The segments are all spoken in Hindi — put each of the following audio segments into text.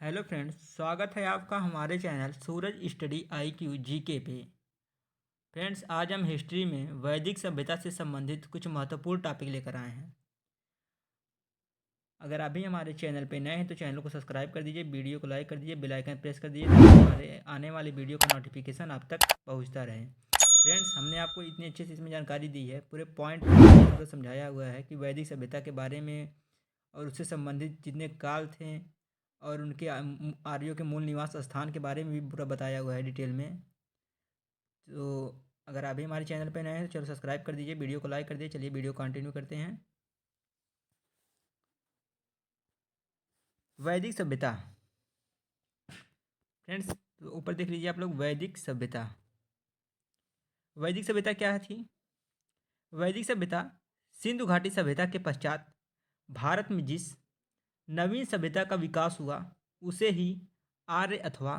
हेलो फ्रेंड्स, स्वागत है आपका हमारे चैनल सूरज स्टडी IQ जीके पे। फ्रेंड्स, आज हम हिस्ट्री में वैदिक सभ्यता से संबंधित कुछ महत्वपूर्ण टॉपिक लेकर आए हैं। अगर अभी हमारे चैनल पे नए हैं तो चैनल को सब्सक्राइब कर दीजिए, वीडियो को लाइक कर दीजिए, बेल आइकन प्रेस कर दीजिए ताकि हमारे आने वाली वीडियो का नोटिफिकेशन आप तक पहुंचता रहे। फ्रेंड्स, हमने आपको इतनी अच्छे से इसमें जानकारी दी है, पूरे पॉइंट पूरा समझाया हुआ है कि वैदिक सभ्यता के बारे में और उससे संबंधित जितने काल थे और उनके आर्यों के मूल निवास स्थान के बारे में भी पूरा बताया हुआ है डिटेल में। तो अगर अभी हमारे चैनल पे नए हैं तो चलो सब्सक्राइब कर दीजिए, वीडियो को लाइक कर दीजिए। चलिए वीडियो कंटिन्यू करते हैं। वैदिक सभ्यता। फ्रेंड्स, तो ऊपर देख लीजिए आप लोग, वैदिक सभ्यता। वैदिक सभ्यता क्या थी? वैदिक सभ्यता सिंधु घाटी सभ्यता के पश्चात भारत में जिस नवीन सभ्यता का विकास हुआ उसे ही आर्य अथवा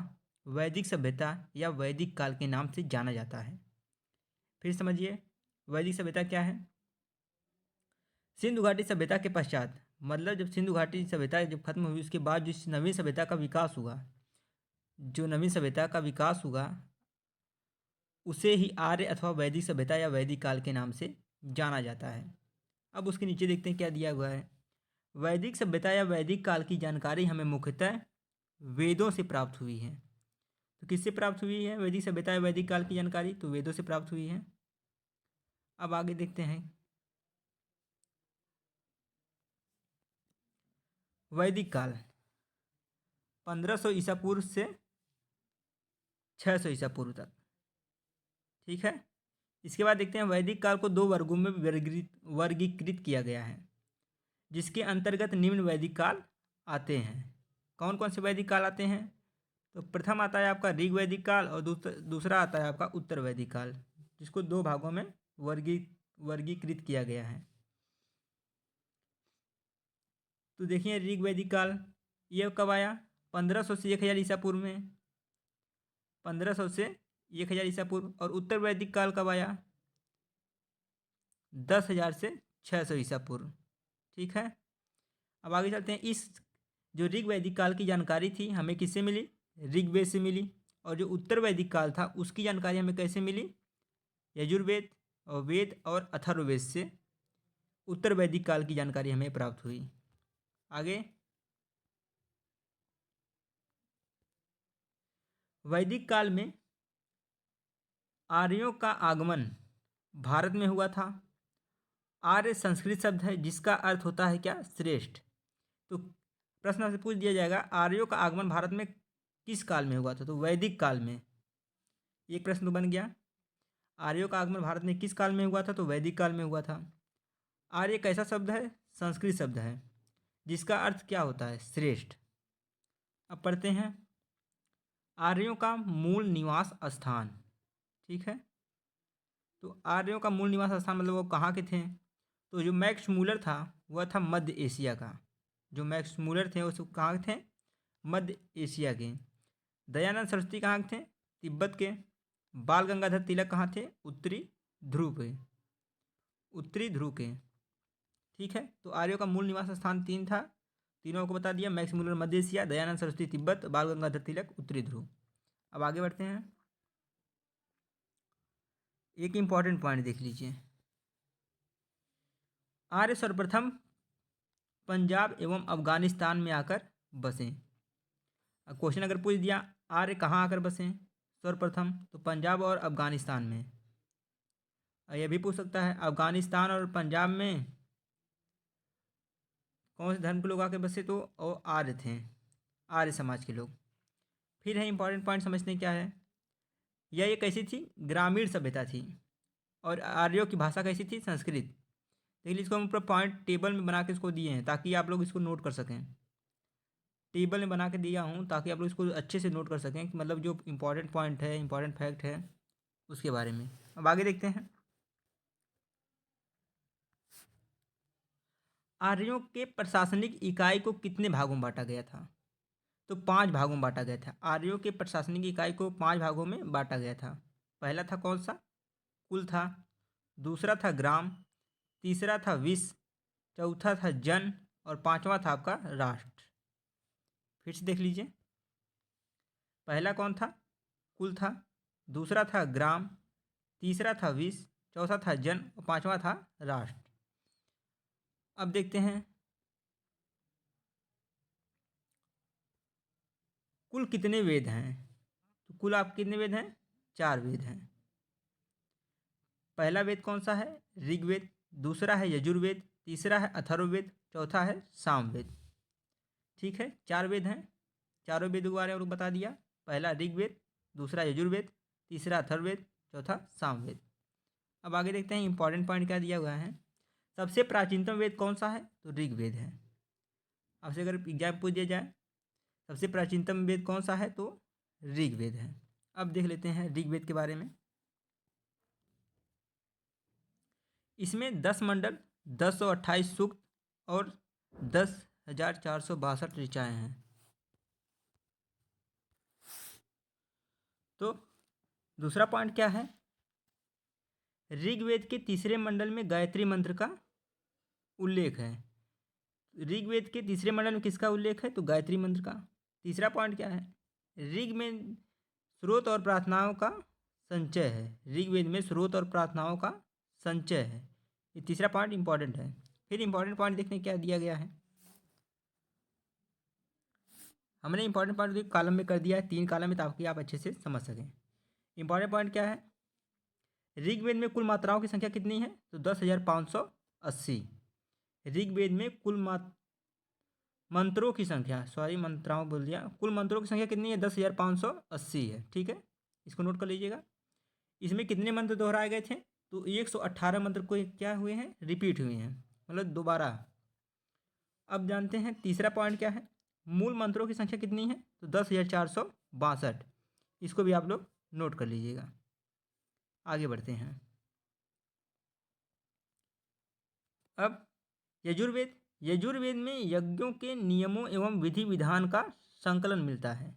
वैदिक सभ्यता या वैदिक काल के नाम से जाना जाता है। फिर समझिए, वैदिक सभ्यता क्या है। सिंधु घाटी सभ्यता के पश्चात मतलब जब सिंधु घाटी सभ्यता जब खत्म हुई उसके बाद जिस नवीन सभ्यता का विकास हुआ, जो नवीन सभ्यता का विकास हुआ उसे ही आर्य अथवा वैदिक सभ्यता या वैदिक काल के नाम से जाना जाता है। अब उसके नीचे देखते हैं क्या दिया हुआ है। वैदिक सभ्यता या वैदिक काल की जानकारी हमें मुख्यतः वेदों से प्राप्त हुई है। तो किससे प्राप्त हुई है वैदिक सभ्यता या वैदिक काल की जानकारी? तो वेदों से प्राप्त हुई है। अब आगे देखते हैं। वैदिक काल 1500 ईसा पूर्व से 600 ईसा पूर्व तक। ठीक है। इसके बाद देखते हैं वैदिक काल को दो वर्गों में वर्गीकृत किया गया है, जिसके अंतर्गत निम्न वैदिक काल आते हैं। कौन कौन से वैदिक काल आते हैं? तो प्रथम आता है आपका ऋग वैदिक काल और दूसरा आता है आपका उत्तर वैदिक काल, जिसको दो भागों में वर्गीकृत किया गया है। तो देखिए, ऋग वैदिक काल ये कब आया? 1500 से 1000 ईसा पूर्व में। 1500 से 1000 ईसा पूर्व। और उत्तर वैदिक काल कब आया? 10,000 से 600 ईसा पूर्व। ठीक है। अब आगे चलते हैं। इस जो ऋग वैदिक काल की जानकारी थी हमें किससे मिली? ऋग्वेद से मिली। और जो उत्तर वैदिक काल था उसकी जानकारी हमें कैसे मिली? यजुर्वेद और वेद और अथर्ववेद से उत्तर वैदिक काल की जानकारी हमें प्राप्त हुई। आगे, वैदिक काल में आर्यों का आगमन भारत में हुआ था। आर्य संस्कृत शब्द है जिसका अर्थ होता है क्या? श्रेष्ठ। तो प्रश्न से पूछ दिया जाएगा आर्यों का आगमन भारत में किस काल में हुआ था? तो वैदिक काल में। एक प्रश्न तो बन गया। आर्यों का आगमन भारत में किस काल में हुआ था? तो वैदिक काल में हुआ था। आर्य कैसा शब्द है? संस्कृत शब्द है जिसका अर्थ क्या होता है? श्रेष्ठ। अब पढ़ते हैं। आर्यों का मूल निवास स्थान। ठीक है। तो आर्यों का मूल निवास स्थान मतलब वो कहाँ के थे? तो जो मैक्स मूलर था वह था मध्य एशिया का। जो मैक्स मूलर थे वो सब कहाँ थे? मध्य एशिया के। दयानंद सरस्वती कहाँ के थे? तिब्बत के। बाल गंगाधर तिलक कहाँ थे? उत्तरी ध्रुव के। उत्तरी ध्रुव के। ठीक है। तो आर्यों का मूल निवास स्थान 3 था, तीनों को बता दिया। मैक्स मूलर मध्य एशिया, दयानंद सरस्वती तिब्बत, बाल गंगाधर तिलक उत्तरी ध्रुव। अब आगे बढ़ते हैं। एक इंपॉर्टेंट पॉइंट देख लीजिए। आर्य सर्वप्रथम पंजाब एवं अफगानिस्तान में आकर बसे। क्वेश्चन अगर पूछ दिया आर्य कहाँ आकर बसे सर्वप्रथम, तो पंजाब और अफगानिस्तान में। यह भी पूछ सकता है अफगानिस्तान और पंजाब में कौन से धर्म के लोग आके बसे? तो वो आर्य थे, आर्य समाज के लोग। फिर है इंपॉर्टेंट पॉइंट समझते हैं क्या है। यह एक कैसी थी? ग्रामीण सभ्यता थी। और आर्यों की भाषा कैसी थी? संस्कृत। देखिए, इसको हम पूरा पॉइंट टेबल में बना के इसको दिए हैं ताकि आप लोग इसको नोट कर सकें। टेबल में बना के दिया हूँ ताकि आप लोग इसको अच्छे से नोट कर सकें कि मतलब जो इंपॉर्टेंट पॉइंट है, इंपॉर्टेंट फैक्ट है उसके बारे में। अब आगे देखते हैं। आर्यों के प्रशासनिक इकाई को कितने भागों में बांटा गया था? तो 5 भागों में बांटा गया था। आर्यों के प्रशासनिक इकाई को 5 भागों में बांटा गया था। पहला था कौन सा? कुल था। दूसरा था ग्राम। तीसरा था विश्व। चौथा था जन। और पांचवा था आपका राष्ट्र। फिर से देख लीजिए। पहला कौन था? कुल था। दूसरा था ग्राम। तीसरा था विश्व। चौथा था जन और पांचवा था राष्ट्र। अब देखते हैं कुल कितने वेद हैं। तो कुल आप कितने वेद हैं? 4 वेद हैं। पहला वेद कौन सा है? ऋग्वेद। दूसरा है यजुर्वेद। तीसरा है अथर्ववेद। चौथा है सामवेद। ठीक है, 4 वेद हैं। चारों वेद के बारे में बता दिया। पहला ऋग्वेद, दूसरा यजुर्वेद, तीसरा अथर्ववेद, चौथा सामवेद। अब आगे देखते हैं इंपॉर्टेंट पॉइंट क्या दिया हुआ है। सबसे प्राचीनतम वेद कौन सा है? तो ऋग्वेद है। आपसे अगर एग्जाम पूछ दिया जाए सबसे प्राचीनतम वेद कौन सा है, तो ऋग्वेद है। अब देख लेते हैं ऋग्वेद के बारे में। इसमें 10 मंडल, 1028 सूक्त और 10,462 ऋचाएँ हैं। तो दूसरा पॉइंट क्या है? ऋग्वेद के तीसरे मंडल में गायत्री मंत्र का उल्लेख है। ऋग्वेद के तीसरे मंडल में किसका उल्लेख है? तो गायत्री मंत्र का। तीसरा पॉइंट क्या है? ऋग में स्रोत और प्रार्थनाओं का संचय है। ऋग्वेद में स्रोत और प्रार्थनाओं का संचय है। ये तीसरा पॉइंट इंपॉर्टेंट है। फिर इंपॉर्टेंट पॉइंट देखने क्या दिया गया है। हमने इंपॉर्टेंट पॉइंट कॉलम में कर दिया है, 3 कॉलम में, ताकि आप अच्छे से समझ सकें। इंपॉर्टेंट पॉइंट क्या है? ऋग्वेद में कुल मात्राओं की संख्या कितनी है? तो 10,580। ऋग्वेद में कुल मंत्रों की संख्या, सॉरी मंत्राओं बोल दिया, कुल मंत्रों की संख्या कितनी है? 10,580 है। ठीक है, इसको नोट कर लीजिएगा। इसमें कितने मंत्र दोहराए गए थे? तो 118 मंत्र को क्या हुए हैं? रिपीट हुए हैं, मतलब दोबारा। अब जानते हैं तीसरा पॉइंट क्या है। मूल मंत्रों की संख्या कितनी है? तो 10,462। इसको भी आप लोग नोट कर लीजिएगा। आगे बढ़ते हैं। अब यजुर्वेद। यजुर्वेद में यज्ञों के नियमों एवं विधि विधान का संकलन मिलता है।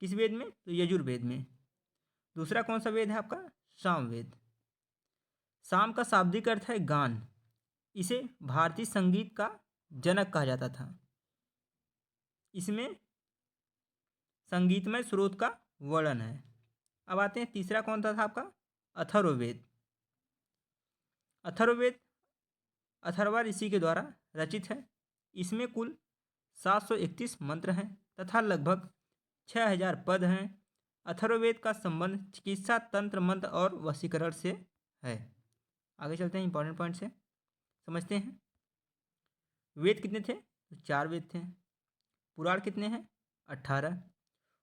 किस वेद में? तो यजुर्वेद में। दूसरा कौन सा वेद है आपका? सामवेद। साम का शाब्दिक अर्थ है गान। इसे भारतीय संगीत का जनक कहा जाता था। इसमें संगीतमय स्रोत का वर्णन है। अब आते हैं तीसरा कौन सा था आपका? अथर्ववेद। अथर्ववेद अथर्वा ऋषि के द्वारा रचित है। इसमें कुल 731 मंत्र हैं तथा लगभग 6,000 पद हैं। अथर्ववेद का संबंध चिकित्सा, तंत्र, मंत्र और वशीकरण से है। आगे चलते हैं, इंपॉर्टेंट पॉइंट से समझते हैं। वेद कितने थे? तो 4 वेद थे। पुराण कितने हैं? 18।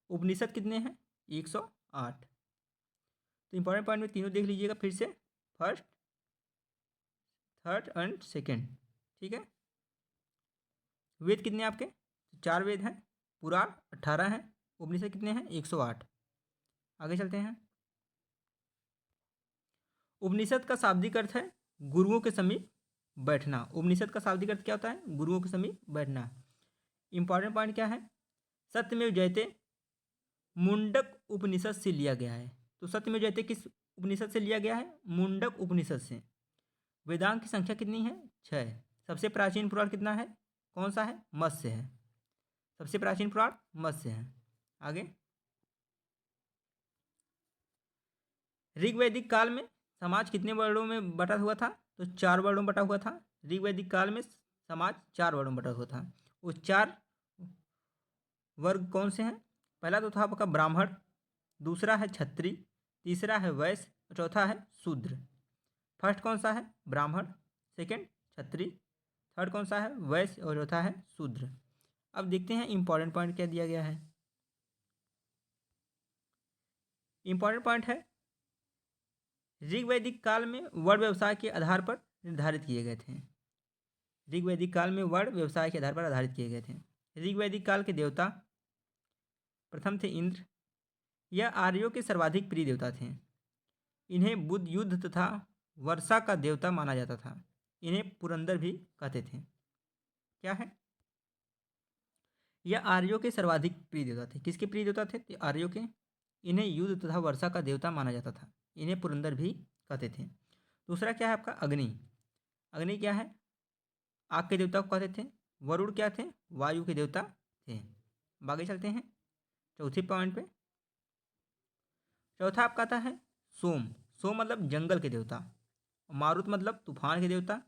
उपनिषद कितने हैं? 108। तो इंपॉर्टेंट पॉइंट में तीनों देख लीजिएगा फिर से, फर्स्ट, थर्ड एंड सेकेंड। ठीक है, वेद कितने आपके? 4 वेद हैं। पुराण 18 हैं। उपनिषद कितने हैं? 108। आगे चलते हैं। उपनिषद का शाब्दिक अर्थ है गुरुओं के समीप बैठना। उपनिषद का शाब्दिक अर्थ क्या होता है? गुरुओं के समीप बैठना। इंपॉर्टेंट पॉइंट क्या है? सत्यमेव जयते मुंडक उपनिषद से लिया गया है। तो सत्यमेव जयते किस उपनिषद से लिया गया है? मुंडक उपनिषद से। वेदांत की संख्या कितनी है? 6। सबसे प्राचीन पुराण कितना है? कौन सा है? मत्स्य है। सबसे प्राचीन पुराण मत्स्य है। आगे, ऋग्वैदिक काल में समाज कितने वर्णों में बटा हुआ था? तो 4 वर्णों में बटा हुआ था। ऋग्वैदिक काल में समाज 4 वर्णों में बटा हुआ था। वो 4 वर्ग कौन से हैं? पहला तो था आपका ब्राह्मण, दूसरा है क्षत्रिय, तीसरा है वैश्य और चौथा है शूद्र। फर्स्ट कौन सा है? ब्राह्मण। सेकंड क्षत्रिय। थर्ड कौन सा है? वैश्य और चौथा है शूद्र। अब देखते हैं इंपॉर्टेंट पॉइंट क्या दिया गया है। इंपॉर्टेंट पॉइंट है ऋग्वैदिक काल में वर्ण व्यवसाय के आधार पर निर्धारित किए गए थे। ऋग्वैदिक काल में वर्ण व्यवसाय के आधार पर आधारित किए गए थे। ऋग्वैदिक काल के देवता प्रथम थे इंद्र। यह आर्यों के सर्वाधिक प्रिय देवता थे। इन्हें बुद्ध, युद्ध तथा वर्षा का देवता माना जाता था। इन्हें पुरंदर भी कहते थे। क्या है? यह आर्यों के सर्वाधिक प्रिय देवता थे। किसके प्रिय देवता थे? तो आर्यों के। इन्हें युद्ध तथा वर्षा का देवता माना जाता था। इन्हें पुरंदर भी कहते थे। दूसरा क्या है आपका? अग्नि। अग्नि क्या है? आग के देवता को कहते थे। वरुण क्या थे? वायु के देवता थे। आगे चलते हैं चौथे पॉइंट पे। चौथा आपका आता है सोम। सोम मतलब जंगल के देवता, मारुत मतलब तूफान के देवता,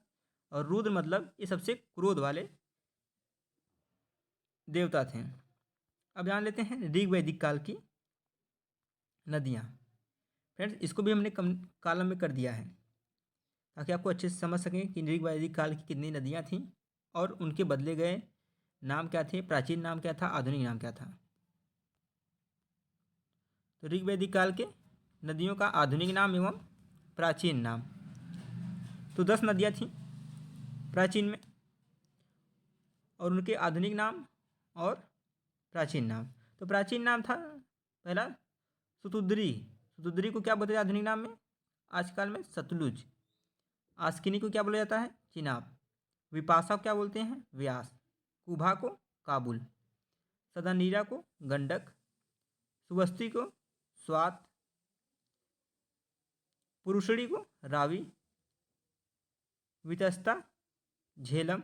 और रुद्र मतलब ये सबसे क्रोध वाले देवता थे। अब जान लेते हैं ऋग वैदिक काल की नदियाँ। फ्रेंड्स इसको भी हमने कॉलम में कर दिया है ताकि आपको अच्छे से समझ सकें कि ऋग वैदिक काल की कितनी नदियाँ थीं और उनके बदले गए नाम क्या थे, प्राचीन नाम क्या था, आधुनिक नाम क्या था। तो ऋग वैदिक काल के नदियों का आधुनिक नाम एवं प्राचीन नाम। तो 10 नदियाँ थीं प्राचीन में और उनके आधुनिक नाम और प्राचीन नाम। तो प्राचीन नाम था पहला सुतुद्री। सुतुद्री को क्या बोलते हैं आधुनिक नाम में? आजकल में सतलुज। आस्किनी को क्या बोला जाता है? चिनाब। विपाशा को क्या बोलते हैं? व्यास। कुभा को काबुल। सदानीरा को गंडक। सुवस्ती को स्वात। पुरुषड़ी को रावी। वितस्ता झेलम।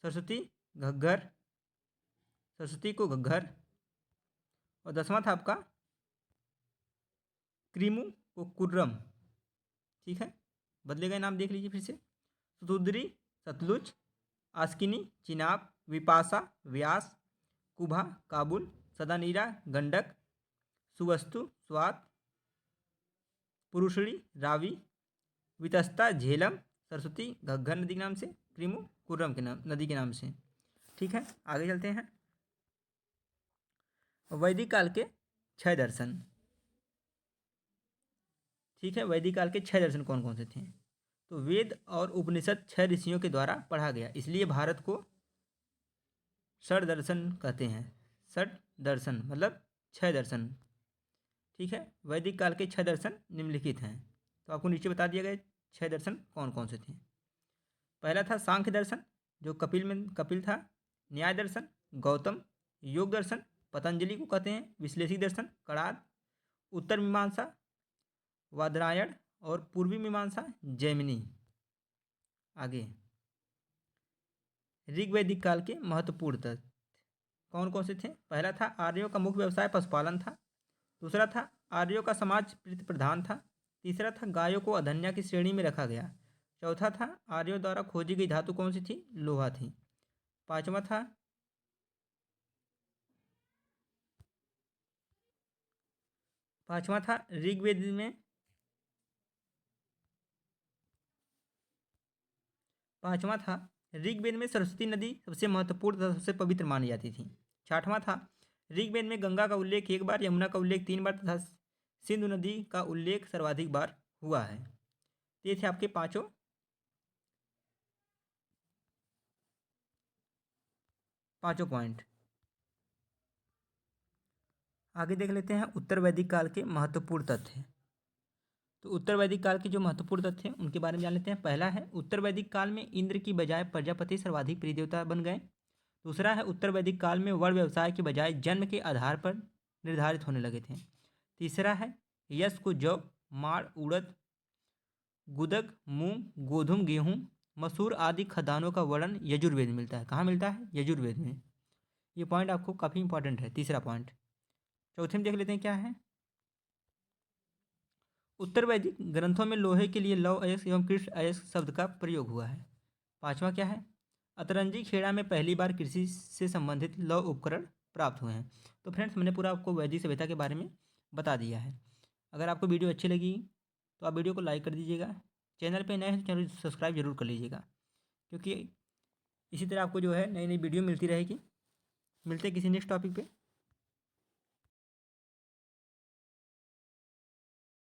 सरस्वती घग्घर। सरस्वती को घग्घर। और 10वां था आपका क्रीमू को कुर्रम। ठीक है, बदले गए नाम देख लीजिए फिर से। सुतुद्री सतलुज, आस्किनी चिनाब, विपाशा व्यास, कुभा काबुल, सदानीरा गंडक, सुवस्तु स्वात, पुरुषड़ी रावी, वितस्ता झेलम, सरस्वती घग्घर नदी के नाम से, क्रीमू कुर्रम के नाम नदी के नाम से। ठीक है, आगे चलते हैं। वैदिक काल के 6 दर्शन। ठीक है, वैदिक काल के 6 दर्शन कौन कौन से थे? तो वेद और उपनिषद 6 ऋषियों के द्वारा पढ़ा गया, इसलिए भारत को षड दर्शन कहते हैं। षड दर्शन मतलब 6 दर्शन। ठीक है, वैदिक काल के 6 दर्शन निम्नलिखित हैं। तो आपको नीचे बता दिया गया 6 दर्शन कौन कौन से थे। पहला था सांख्य दर्शन जो कपिल था। न्याय दर्शन गौतम। योग दर्शन पतंजलि को कहते हैं। विश्लेषी दर्शन कणाद। उत्तर मीमांसा वादरायण और पूर्वी मीमांसा जैमिनी। आगे ऋग वैदिक काल के महत्वपूर्ण तथ्य कौन कौन से थे? पहला था आर्यों का मुख्य व्यवसाय पशुपालन था। दूसरा था आर्यों का समाज प्रीति प्रधान था। तीसरा था गायों को अधन्या की श्रेणी में रखा गया। चौथा था आर्यों द्वारा खोजी गई धातु कौन सी थी? लोहा थी। पांचवा था ऋग्वेद में ऋग्वेद में सरस्वती नदी सबसे महत्वपूर्ण तथा सबसे पवित्र मानी जाती थी। छठवां था ऋग्वेद में गंगा का उल्लेख 1 बार, यमुना का उल्लेख 3 बार तथा सिंधु नदी का उल्लेख सर्वाधिक बार हुआ है। ये थे आपके पांचों पॉइंट। आगे देख लेते हैं उत्तर वैदिक काल के महत्वपूर्ण तथ्य। तो उत्तर वैदिक काल के जो महत्वपूर्ण तथ्य हैं उनके बारे में जान लेते हैं। पहला है उत्तर वैदिक काल में इंद्र की बजाय प्रजापति सर्वाधिक प्रिय देवता बन गए। दूसरा है उत्तर वैदिक काल में वर्ण व्यवसाय के बजाय जन्म के आधार पर निर्धारित होने लगे थे। तीसरा है यश को जौ माड़ उड़द गुदग मूंग गोधूम गेहूँ मसूर आदि खदानों का वर्णन यजुर्वेद में मिलता है। कहाँ मिलता है? यजुर्वेद में। ये पॉइंट आपको काफ़ी इंपॉर्टेंट है, तीसरा पॉइंट। चौथे में देख लेते हैं क्या है। उत्तर वैदिक ग्रंथों में लोहे के लिए लौह अयस्क एवं कृष्ण अयस्क शब्द का प्रयोग हुआ है। पांचवा क्या है? अतरंजी खेड़ा में पहली बार कृषि से संबंधित लौह उपकरण प्राप्त हुए हैं। तो फ्रेंड्स मैंने पूरा आपको वैदिक सभ्यता के बारे में बता दिया है। अगर आपको वीडियो अच्छी लगी तो आप वीडियो को लाइक कर दीजिएगा। चैनल पे नए हैं तो चैनल सब्सक्राइब जरूर कर लीजिएगा, क्योंकि इसी तरह आपको जो है नई नई वीडियो मिलती रहेगी। मिलते हैं किसी नेक्स्ट टॉपिक पे।